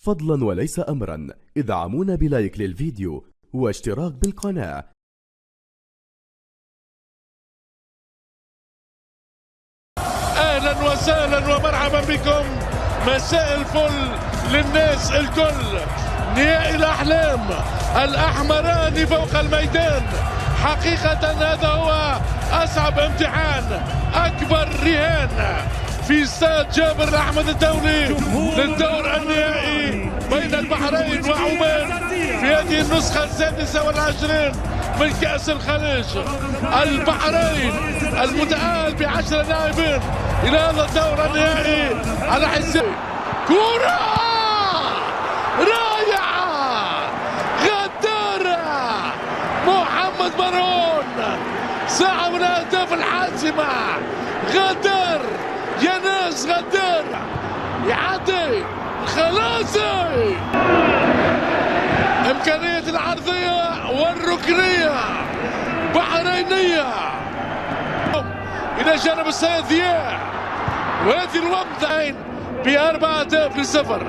فضلا وليس أمرا ادعمونا بلايك للفيديو واشتراك بالقناة. اهلا وسهلا ومرحبا بكم، مساء الفل للناس الكل. نهائي الاحلام، الاحمران فوق الميدان. حقيقة هذا هو اصعب امتحان، اكبر رهان في استاد جابر احمد الدولي للدور النهائي بين البحرين وعمان في هذه النسخة 26 من كأس الخليج. البحرين المتأهل ب10 لاعبين إلى هذا الدور النهائي على حساب كرة رائعة غدارة. محمد مروان صاحب الأهداف الحاسمة، غدار يا ناس، غدار يعدي خلاصي. إمكانية العرضية والركنية بحرينية إلى جانب السيد ضياء، وهذه الوقت ب4-0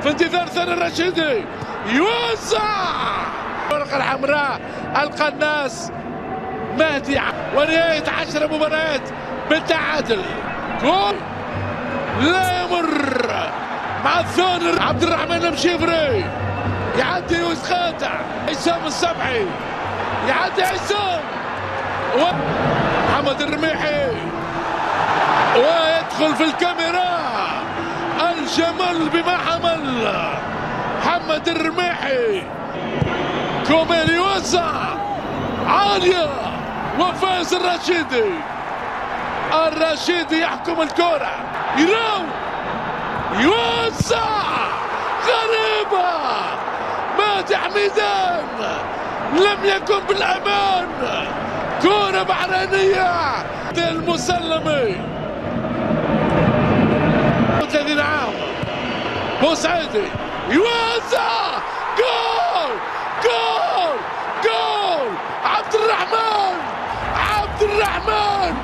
في انتظار ثاني الرشيدي يوزع الورقة الحمراء. القناص مهدي ونهاية 10 مباريات بالتعادل. جول لا يمر مع الثاني عبد الرحمن المشيفري، يعدي ويتقاطع عصام السبحي، يعدي عصام محمد الرميحي ويدخل في الكاميرا. الجمال بما حمل محمد الرميحي. كوميل يوزع عالية وفاز الرشيدي. الرشيدي يحكم الكرة، يراو يوزع غريبة. مهدي حميدان لم يكن بالأمان. كرة بحرينية المسلمي 30 عام. بوسعيدي يوزع جول جول جول. عبد الرحمن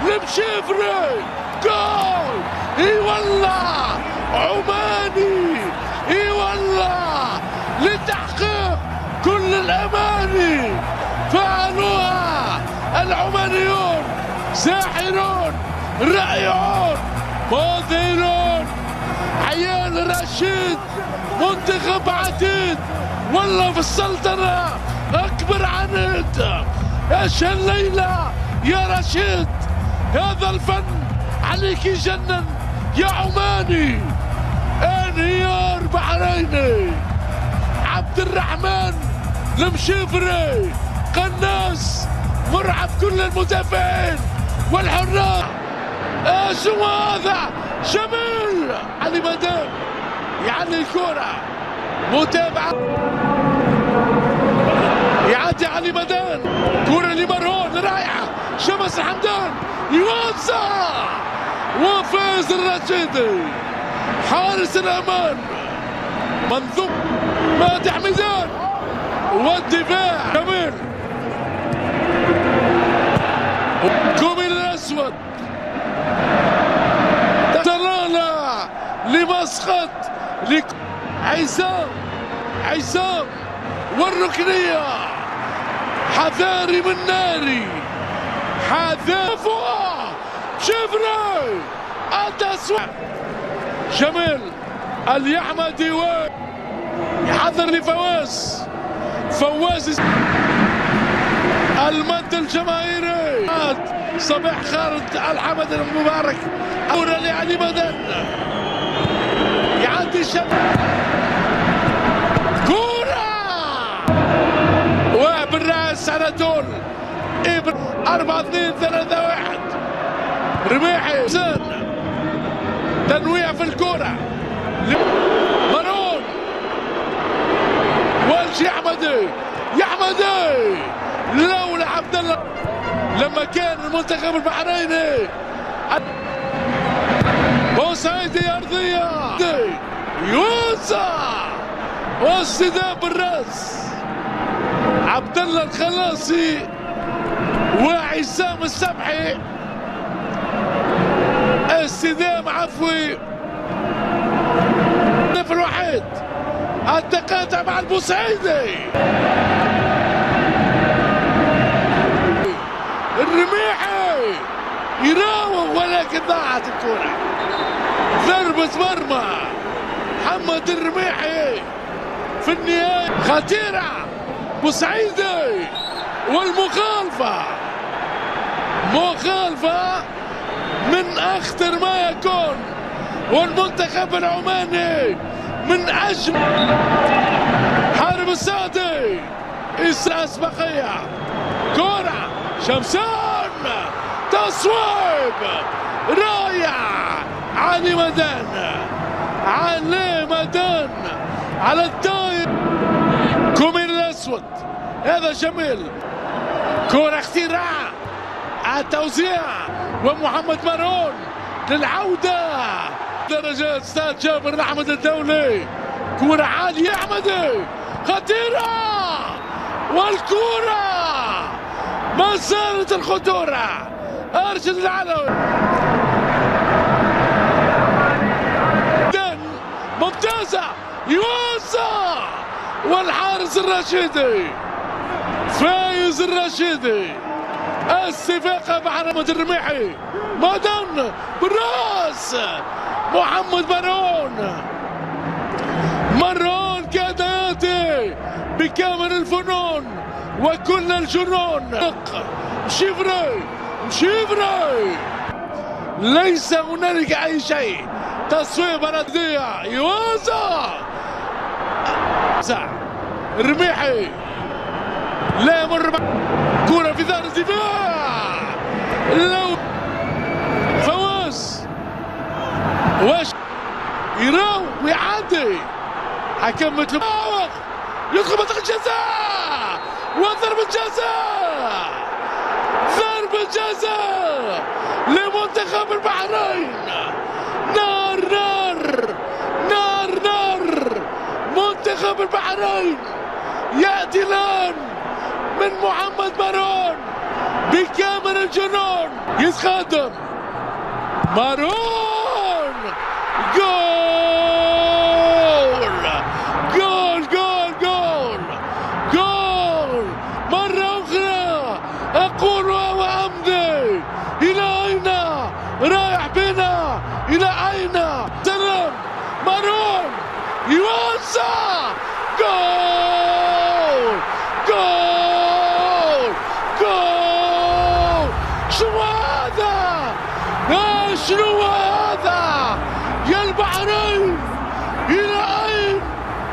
المشيفري جول. اي والله عماني، اي والله لتحقيق كل الاماني فعلوها العمانيون. ساحرون رائعون مذهلون. عيال رشيد منتخب عديد، والله في السلطنة اكبر عنيد. ايش الليلة يا رشيد، هذا الفن عليك يجنن يا عماني. انهيار بحريني. عبد الرحمن المشيفري قناص مرعب كل المدافعين والحراس. شو هذا؟ جميل علي مدان يعلي الكرة، متابعة يعدي علي مدان. كرة لمرهون رائعة، شمس الحمدان يوزع وفاز الرشيدي. حارس الأمان منظوم مهدي حميدان والدفاع جميل. كوميل الأسود طلالة لمسقط عصام والركنية. حذاري من ناري، حذافها شفري التسويق. جميل اليحمدي يحضر لفواز المد الجماهيري. صباح خالد الحمد المبارك. كرة لعلي مدن يعدي الشمال. كرة وبالراس على طول 4-2-3-1. رميحي تنويع في الكرة مارون والشي يحمدي لولا عبد الله لما كان المنتخب البحريني. بوسعيدي ارضيه يوزع واستدام بالراس. عبد الله الخلاصي وعصام السبحي. استدام عفوي الكرة مع البوسعيدي. الرميحي يراوغ ولكن ضاعت الكرة. ضربة مرمى محمد الرميحي في النهاية خطيرة. بوسعيدي والمخالفة مخالفة من أخطر ما يكون. والمنتخب العماني من أجل حارب السعدي إسراء أسبقية. كرة شمسان تصويب رائع. علي مدان على الداير. كومين الأسود هذا جميل. كرة اختراع التوزيع ومحمد مارون للعودة. درجات استاذ جابر احمد الدولي. كرة عالية احمدي خطيرة والكرة ما زالت الخطورة. ارشد العلوي ممتازة يوسع والحارس الرشيدي فايز الرشيدي. استفاقة مع محمد الرميحي. مدن بالراس محمد مارون كاد ياتي بكامل الفنون وكل الجنون. مشيفري ليس هنالك اي شيء. تصويب رديع يوزع الرميحي لا يمر كرة في دار الدفاع. لو فواز واش يراو ويعدي حكم مثل يدخل منطقة الجزاء وضربة جزاء لمنتخب البحرين. نار منتخب البحرين يأتي الآن من محمد مارون بكامل الجنون. يتقدم مارون. جول مرة أخرى. أقول وأمضي. إلى أين رايح بنا؟ إلى أين؟ سلام مارون يوسع. جول شنو هذا يا البحرين؟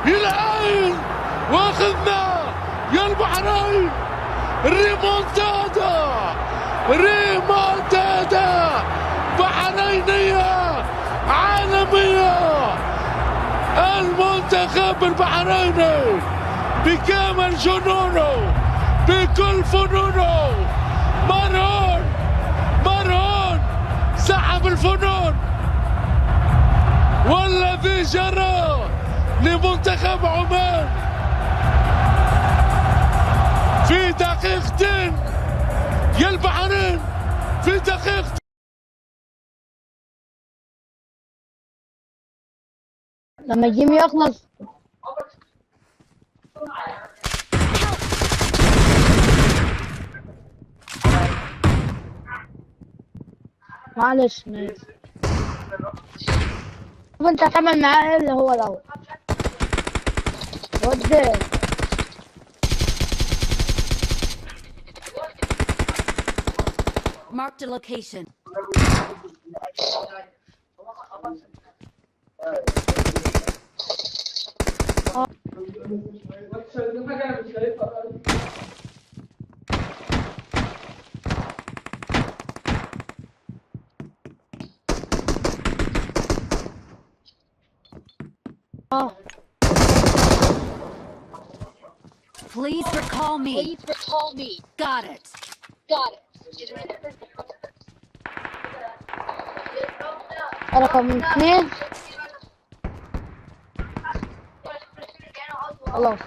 إلى أين واخذنا يا البحرين؟ ريمونتادا بحرينية عالمية. المنتخب البحريني بكامل جنونه بكل فنونه. مارون سحب الفنون. والذي جرى لمنتخب عمان في دقيقتين يا البحرين في دقيقتين. لما الجيم يخلص معلش طب انت هتعمل معاه ايه اللي هو الاول ودي Marked a location. Please recall me. Got it. رقم 2 خلاص.